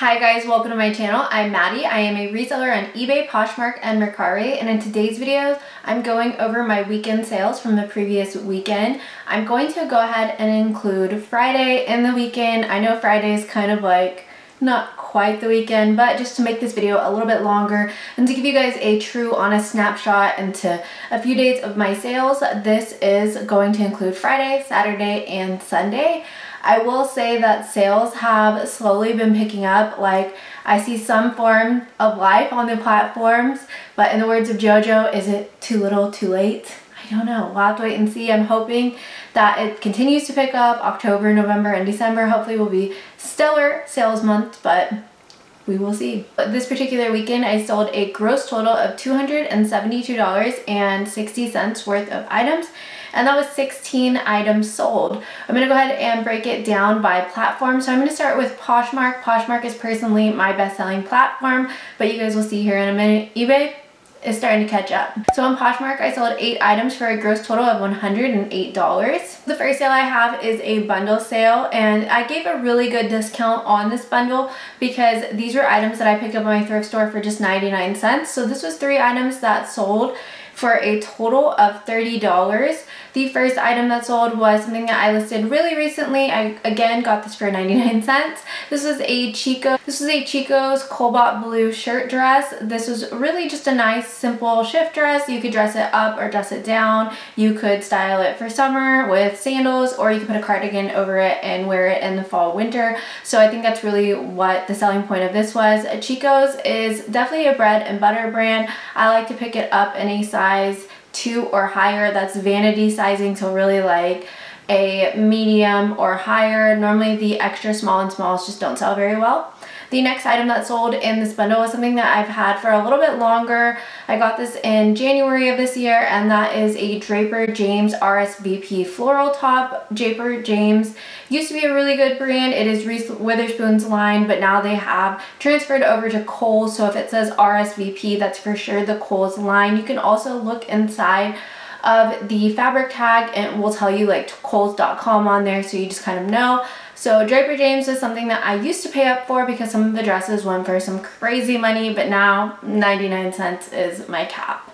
Hi guys, welcome to my channel. I'm Maddie. I am a reseller on eBay, Poshmark, and Mercari, and in today's video, I'm going over my weekend sales from the previous weekend. I'm going to go ahead and include Friday in the weekend. I know Friday is kind of like not quite the weekend, but just to make this video a little bit longer and to give you guys a true honest snapshot into a few days of my sales, this is going to include Friday, Saturday, and Sunday. I will say that sales have slowly been picking up. Like, I see some form of life on the platforms, but in the words of JoJo, is it too little too late? I don't know. We'll have to wait and see. I'm hoping that it continues to pick up. October, November, and December hopefully will be stellar sales months, but we will see. But this particular weekend, I sold a gross total of $272.60 worth of items, and that was 16 items sold. I'm going to go ahead and break it down by platform. So I'm going to start with Poshmark. Poshmark is personally my best-selling platform, but you guys will see here in a minute. eBay is starting to catch up. So on Poshmark, I sold 8 items for a gross total of $108. The first sale I have is a bundle sale, and I gave a really good discount on this bundle because these were items that I picked up at my thrift store for just 99 cents. So this was 3 items that sold for a total of $30. The first item that sold was something that I listed really recently. I again got this for 99 cents. This was a Chico's Cobalt Blue shirt dress. This was really just a nice simple shift dress. You could dress it up or dress it down. You could style it for summer with sandals, or you could put a cardigan over it and wear it in the fall winter. So I think that's really what the selling point of this was. Chico's is definitely a bread and butter brand. I like to pick it up in a size 2 or higher. That's vanity sizing, so really like a medium or higher. Normally the extra small and smalls just don't sell very well. The next item that sold in this bundle was something that I've had for a little bit longer. I got this in January of this year, and that is a Draper James RSVP floral top. Draper James used to be a really good brand. It is Reese Witherspoon's line, but now they have transferred over to Kohl's. So if it says RSVP, that's for sure the Kohl's line. You can also look inside of the fabric tag and it will tell you like Kohl's.com on there, so you just kind of know. So Draper James is something that I used to pay up for because some of the dresses went for some crazy money, but now 99 cents is my cap.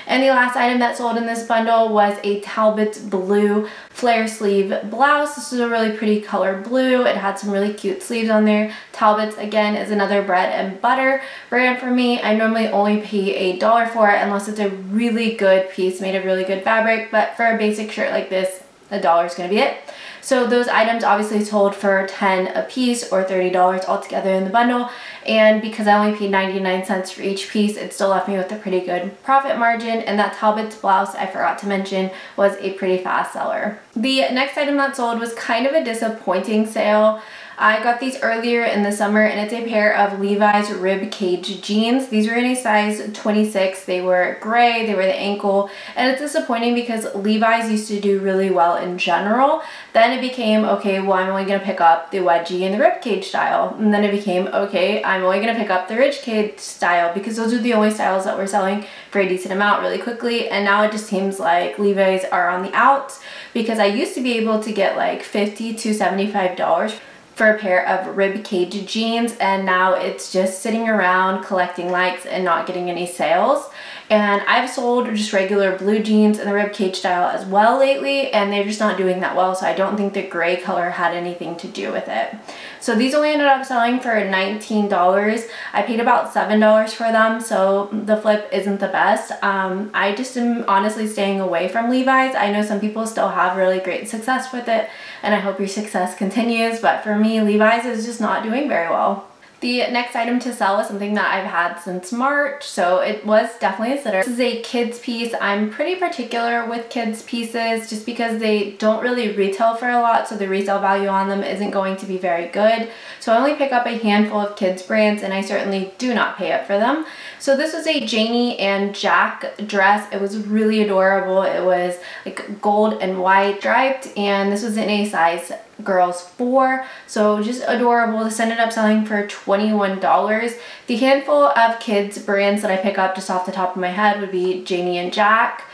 And the last item that sold in this bundle was a Talbot's blue flare sleeve blouse. This is a really pretty color blue. It had some really cute sleeves on there. Talbot's, again, is another bread and butter brand for me. I normally only pay $1 for it unless it's a really good piece made of really good fabric, but for a basic shirt like this, $1 is going to be it. So those items obviously sold for 10 a piece or $30 altogether in the bundle, and because I only paid 99 cents for each piece, it still left me with a pretty good profit margin. And that Talbot's blouse, I forgot to mention, was a pretty fast seller. The next item that sold was kind of a disappointing sale. I got these earlier in the summer, and it's a pair of Levi's rib cage jeans. These were in a size 26. They were gray, they were the ankle, and it's disappointing because Levi's used to do really well in general. Then it became, okay, well, I'm only going to pick up the wedgie and the rib cage style. And then it became, okay, I'm only going to pick up the rib cage style because those are the only styles that were selling for a decent amount really quickly. And now it just seems like Levi's are on the outs because I used to be able to get like $50 to $75 for a pair of rib cage jeans, and now it's just sitting around collecting likes and not getting any sales. And I've sold just regular blue jeans in the rib cage style as well lately, and they're just not doing that well, so I don't think the gray color had anything to do with it. So these only ended up selling for $19. I paid about $7 for them, so the flip isn't the best. I just am honestly staying away from Levi's. I know some people still have really great success with it, and I hope your success continues, but for me, Levi's is just not doing very well. The next item to sell is something that I've had since March, so it was definitely a sitter. This is a kids piece. I'm pretty particular with kids pieces just because they don't really retail for a lot, so the resale value on them isn't going to be very good. So I only pick up a handful of kids brands, and I certainly do not pay up for them. So this was a Janie and Jack dress. It was really adorable. It was like gold and white striped, and this was in a size girls 4, so just adorable. This ended up selling for $21. The handful of kids brands that I pick up just off the top of my head would be Janie and Jack,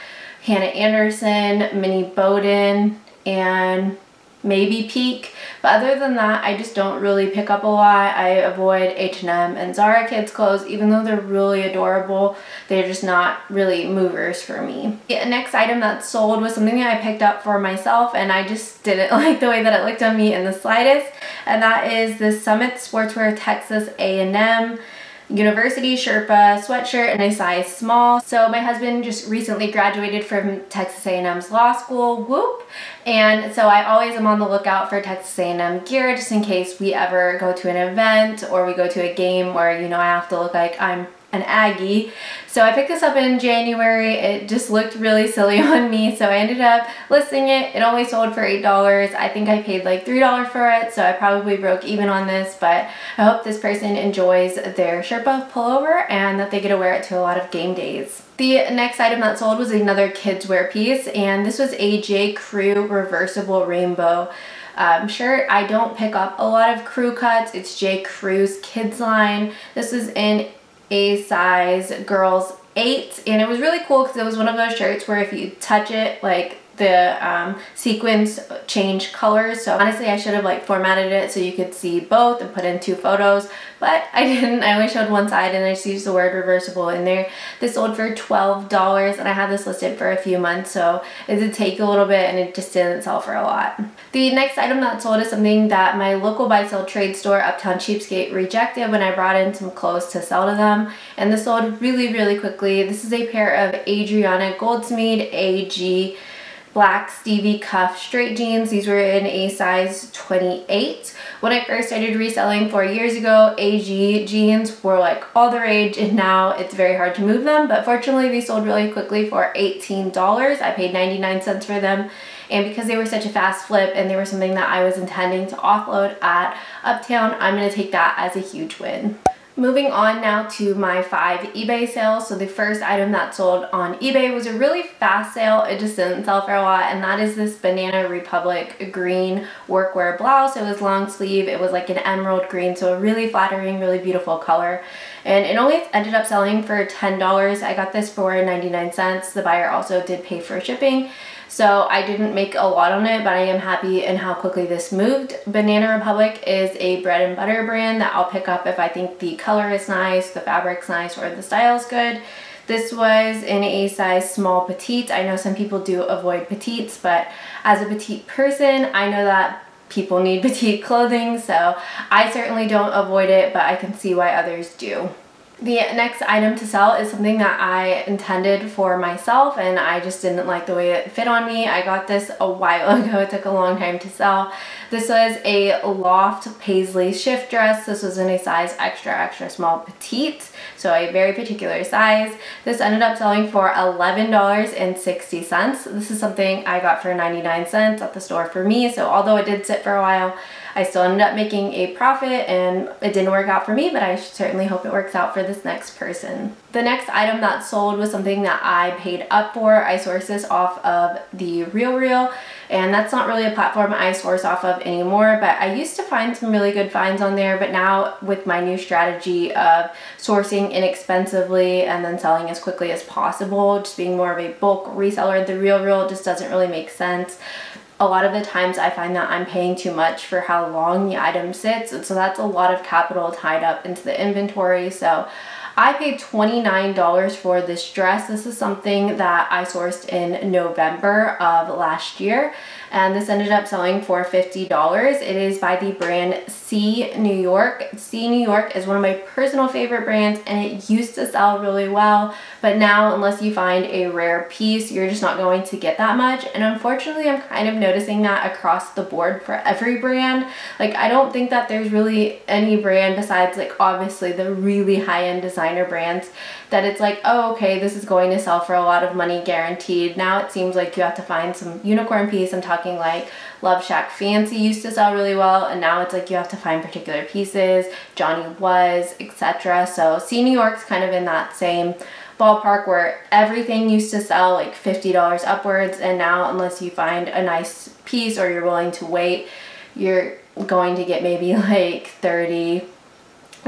Hannah Anderson, Minnie Bowden, and maybe peak, but other than that I just don't really pick up a lot. I avoid H&M and Zara kids clothes, even though they're really adorable. They're just not really movers for me. The next item that sold was something that I picked up for myself, and I just didn't like the way that it looked on me in the slightest, and that is this Summit Sportswear Texas A&M University Sherpa sweatshirt in a size small. So my husband just recently graduated from Texas A&M's law school, whoop, and so I always am on the lookout for Texas A&M gear just in case we ever go to an event or we go to a game where, you know, I have to look like I'm an Aggie. So I picked this up in January. It just looked really silly on me, so I ended up listing it. It only sold for $8. I think I paid like $3 for it, so I probably broke even on this, but I hope this person enjoys their Sherpa pullover and that they get to wear it to a lot of game days. The next item that sold was another kids wear piece, and this was a J. Crew reversible rainbow shirt. I don't pick up a lot of crew cuts. It's J. Crew's kids line. This was in a size girls 8, and it was really cool because it was one of those shirts where if you touch it, like the sequins change colors. So honestly, I should have like formatted it so you could see both and put in 2 photos, but I didn't. I only showed one side and I just used the word reversible in there. This sold for $12, and I had this listed for a few months, so it did take a little bit and it just didn't sell for a lot. The next item that sold is something that my local buy-sell trade store, Uptown Cheapskate, rejected when I brought in some clothes to sell to them, and this sold really, really quickly. This is a pair of Adriana Goldsmeed AG black Stevie cuff straight jeans. These were in a size 28. When I first started reselling 4 years ago, AG jeans were like all the rage, and now it's very hard to move them, but fortunately these sold really quickly for $18. I paid 99 cents for them, and because they were such a fast flip and they were something that I was intending to offload at Uptown, I'm going to take that as a huge win. Moving on now to my 5 eBay sales. So the first item that sold on eBay was a really fast sale. It just didn't sell for a lot, and that is this Banana Republic green workwear blouse. It was long sleeve. It was like an emerald green, so a really flattering, really beautiful color. And it only ended up selling for $10. I got this for 99 cents. The buyer also did pay for shipping. So I didn't make a lot on it, but I am happy in how quickly this moved. Banana Republic is a bread and butter brand that I'll pick up if I think the color is nice, the fabric's nice, or the style's good. This was in a size small petite. I know some people do avoid petites, but as a petite person, I know that people need petite clothing, so I certainly don't avoid it, but I can see why others do. The next item to sell is something that I intended for myself, and I just didn't like the way it fit on me. I got this a while ago. It took a long time to sell. This was a loft paisley shift dress. This was in a size extra, extra small petite, so a very particular size. This ended up selling for $11.60. This is something I got for 99 cents at the store for me, so although it did sit for a while, I still ended up making a profit, and it didn't work out for me, but I certainly hope it works out for this next person. The next item that sold was something that I paid up for. I sourced this off of the RealReal, and that's not really a platform I source off of anymore, but I used to find some really good finds on there, but now with my new strategy of sourcing inexpensively and then selling as quickly as possible, just being more of a bulk reseller, the RealReal just doesn't really make sense. A lot of the times I find that I'm paying too much for how long the item sits, and so that's a lot of capital tied up into the inventory. So I paid $29 for this dress. This is something that I sourced in November of last year, and this ended up selling for $50. It is by the brand C New York. C New York is one of my personal favorite brands, and it used to sell really well, but now unless you find a rare piece, you're just not going to get that much. And unfortunately, I'm kind of noticing that across the board for every brand. Like, I don't think that there's really any brand besides like obviously the really high-end designer brands that it's like, oh, okay, this is going to sell for a lot of money guaranteed. Now it seems like you have to find some unicorn piece. I'm talking like Love Shack Fancy used to sell really well, and now it's like you have to find particular pieces, Johnny Was, etc. So C New York's kind of in that same ballpark where everything used to sell like $50 upwards, and now unless you find a nice piece or you're willing to wait, you're going to get maybe like $30,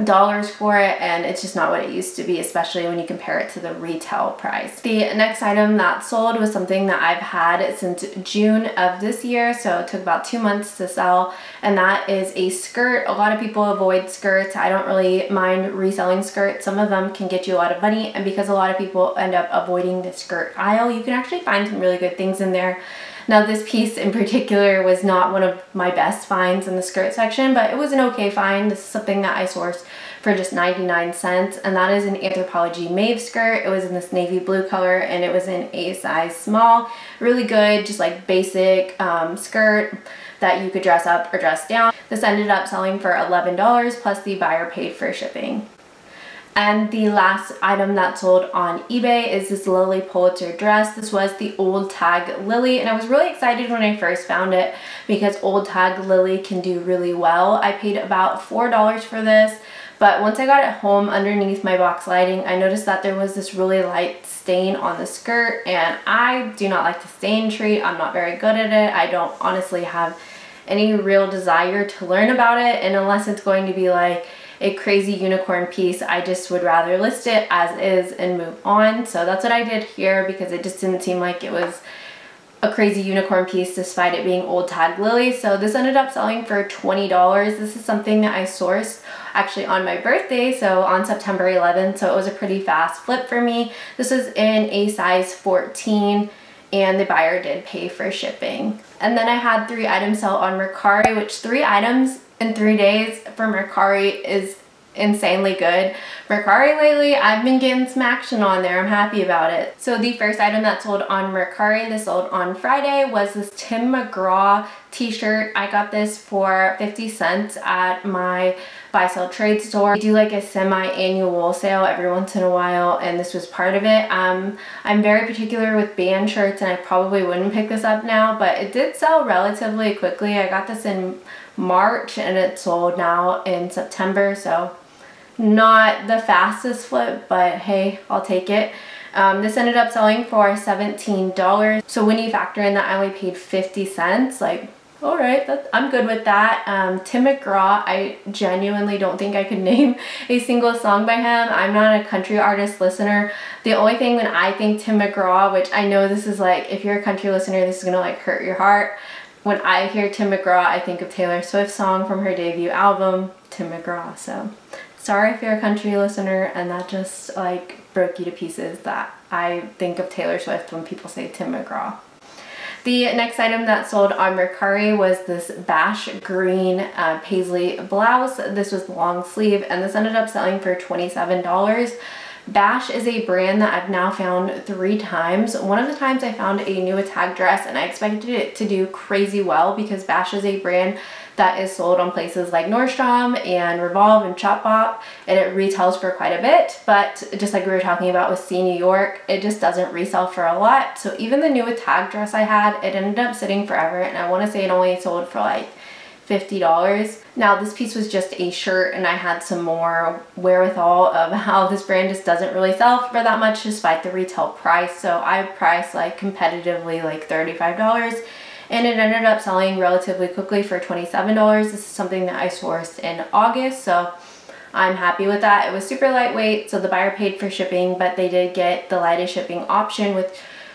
dollars for it, and it's just not what it used to be, especially when you compare it to the retail price. The next item that sold was something that I've had since June of this year, so it took about 2 months to sell, and that is a skirt. A lot of people avoid skirts. I don't really mind reselling skirts. Some of them can get you a lot of money, and because a lot of people end up avoiding the skirt aisle, you can actually find some really good things in there. Now this piece in particular was not one of my best finds in the skirt section, but it was an okay find. This is something that I sourced for just 99 cents, and that is an Anthropologie Maeve skirt. It was in this navy blue color, and it was in a size small. Really good, just like basic skirt that you could dress up or dress down. This ended up selling for $11 plus the buyer paid for shipping. And the last item that sold on eBay is this Lily Pulitzer dress. This was the Old Tag Lily, and I was really excited when I first found it because Old Tag Lily can do really well. I paid about $4 for this, but once I got it home underneath my box lighting, I noticed that there was this really light stain on the skirt, and I do not like to stain treat. I'm not very good at it. I don't honestly have any real desire to learn about it, and unless it's going to be like a crazy unicorn piece, I just would rather list it as is and move on. So that's what I did here, because it just didn't seem like it was a crazy unicorn piece despite it being Old Tag Lily. So this ended up selling for $20. This is something that I sourced actually on my birthday, so on September 11th, so it was a pretty fast flip for me. This was in a size 14, and the buyer did pay for shipping. And then I had 3 items sell on Mercari, which 3 items in 3 days for Mercari is insanely good. Mercari lately, I've been getting some action on there. I'm happy about it. So the first item that sold on Mercari, this sold on Friday, was this Tim McGraw t-shirt. I got this for 50 cents at my buy sell trade store. I do like a semi-annual sale every once in a while, and this was part of it. I'm very particular with band shirts, and I probably wouldn't pick this up now, but it did sell relatively quickly. I got this in March and it sold now in September, so not the fastest flip, but hey, I'll take it. This ended up selling for $17. So when you factor in that I only paid 50 cents, like, all right, I'm good with that. Tim McGraw, I genuinely don't think I could name a single song by him. I'm not a country artist listener. The only thing when I think Tim McGraw, which I know this is like, if you're a country listener, this is gonna like hurt your heart. When I hear Tim McGraw, I think of Taylor Swift's song from her debut album, Tim McGraw. So sorry if you're a country listener and that just like broke you to pieces, that I think of Taylor Swift when people say Tim McGraw. The next item that sold on Mercari was this Bash Green paisley blouse. This was long sleeve, and this ended up selling for $27. Bash is a brand that I've now found 3 times. One of the times I found a new tag dress, and I expected it to do crazy well because Bash is a brand that is sold on places like Nordstrom and Revolve and Shopbop, and it retails for quite a bit, but just like we were talking about with C New York, it just doesn't resell for a lot. So even the new tag dress I had, it ended up sitting forever, and I want to say it only sold for like $50. Now this piece was just a shirt, and I had some more wherewithal of how this brand just doesn't really sell for that much despite the retail price. So I priced like competitively like $35, and it ended up selling relatively quickly for $27. This is something that I sourced in August, so I'm happy with that. It was super lightweight, so the buyer paid for shipping, but they did get the lightest shipping option,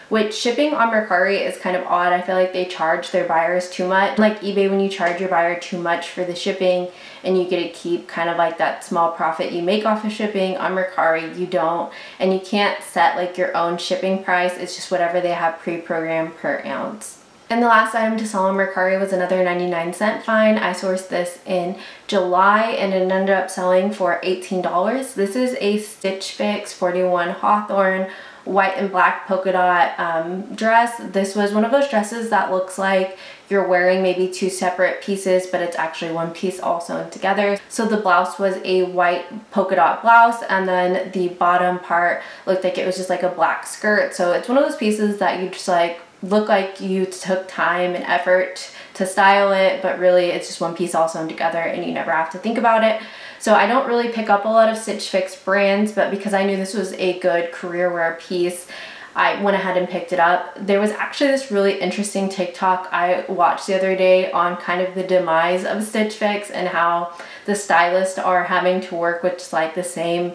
which shipping on Mercari is kind of odd. I feel like they charge their buyers too much. Like eBay, when you charge your buyer too much for the shipping and you get to keep kind of like that small profit you make off of shipping, on Mercari you don't, and you can't set like your own shipping price. It's just whatever they have pre-programmed per ounce. And the last item to sell on Mercari was another 99-cent find. I sourced this in July, and it ended up selling for $18. This is a Stitch Fix 41 Hawthorne white and black polka dot dress. This was one of those dresses that looks like you're wearing maybe 2 separate pieces, but it's actually one piece all sewn together. So the blouse was a white polka dot blouse, and then the bottom part looked like it was just like a black skirt. So it's one of those pieces that you just like look like you took time and effort to style it, but really it's just one piece all sewn together and you never have to think about it. So I don't really pick up a lot of Stitch Fix brands, but because I knew this was a good career wear piece, I went ahead and picked it up. There was actually this really interesting TikTok I watched the other day on kind of the demise of Stitch Fix and how the stylists are having to work with just like the same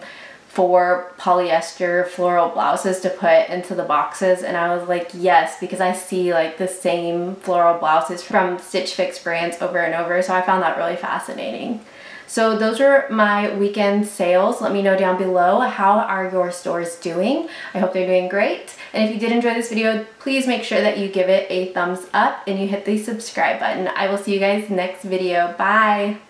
4 polyester floral blouses to put into the boxes, and I was like, yes, because I see like the same floral blouses from Stitch Fix brands over and over, so I found that really fascinating. So those are my weekend sales. Let me know down below, how are your stores doing? I hope they're doing great. And if you did enjoy this video, please make sure that you give it a thumbs up and you hit the subscribe button. I will see you guys next video. Bye!